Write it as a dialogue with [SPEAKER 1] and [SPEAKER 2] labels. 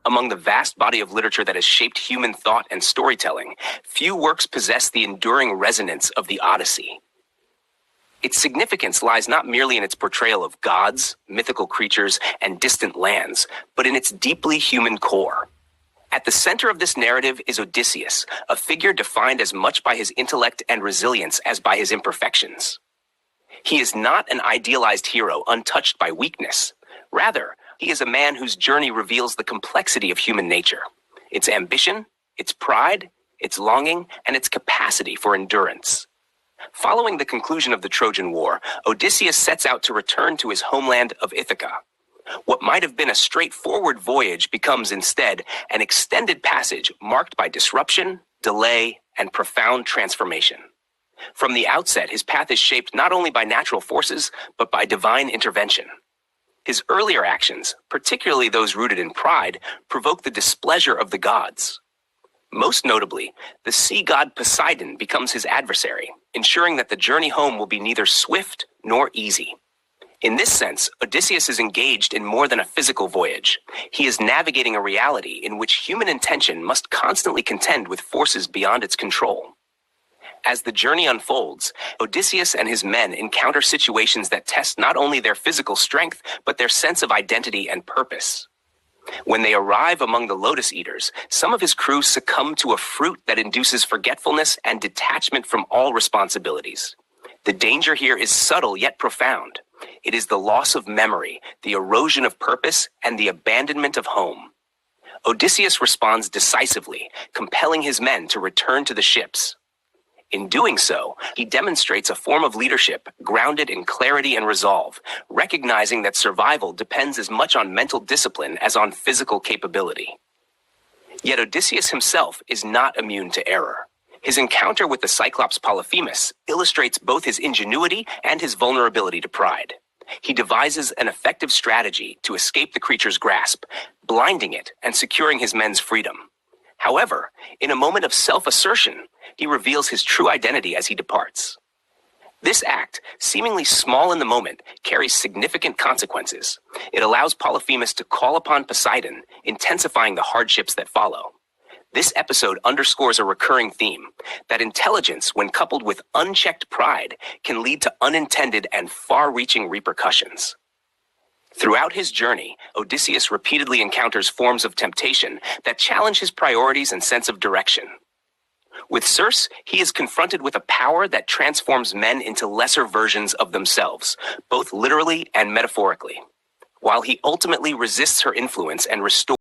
[SPEAKER 1] Among the vast body of literature that has shaped human thought and storytelling, few works possess the enduring resonance of the Odyssey. Its significance lies not merely in its portrayal of gods, mythical creatures, and distant lands, but in its deeply human core. At the center of this narrative is Odysseus, a figure defined as much by his intellect and resilience as by his imperfections. He is not an idealized hero untouched by weakness. Rather, he is a man whose journey reveals the complexity of human nature, its ambition, its pride, its longing, and its capacity for endurance. Following the conclusion of the Trojan War, Odysseus sets out to return to his homeland of Ithaca. What might have been a straightforward voyage becomes instead an extended passage marked by disruption, delay, and profound transformation. From the outset, his path is shaped not only by natural forces, but by divine intervention. His earlier actions, particularly those rooted in pride, provoke the displeasure of the gods. Most notably, the sea god Poseidon becomes his adversary, ensuring that the journey home will be neither swift nor easy. In this sense, Odysseus is engaged in more than a physical voyage. He is navigating a reality in which human intention must constantly contend with forces beyond its control. As the journey unfolds, Odysseus and his men encounter situations that test not only their physical strength, but their sense of identity and purpose. When they arrive among the lotus eaters, some of his crew succumb to a fruit that induces forgetfulness and detachment from all responsibilities. The danger here is subtle yet profound. It is the loss of memory, the erosion of purpose, and the abandonment of home. Odysseus responds decisively, compelling his men to return to the ships. In doing so, he demonstrates a form of leadership grounded in clarity and resolve, recognizing that survival depends as much on mental discipline as on physical capability. Yet Odysseus himself is not immune to error. His encounter with the Cyclops Polyphemus illustrates both his ingenuity and his vulnerability to pride. He devises an effective strategy to escape the creature's grasp, blinding it and securing his men's freedom. However, in a moment of self-assertion, he reveals his true identity as he departs. This act, seemingly small in the moment, carries significant consequences. It allows Polyphemus to call upon Poseidon, intensifying the hardships that follow. This episode underscores a recurring theme, that intelligence, when coupled with unchecked pride, can lead to unintended and far-reaching repercussions. Throughout his journey, Odysseus repeatedly encounters forms of temptation that challenge his priorities and sense of direction. With Circe, he is confronted with a power that transforms men into lesser versions of themselves, both literally and metaphorically. While he ultimately resists her influence and restores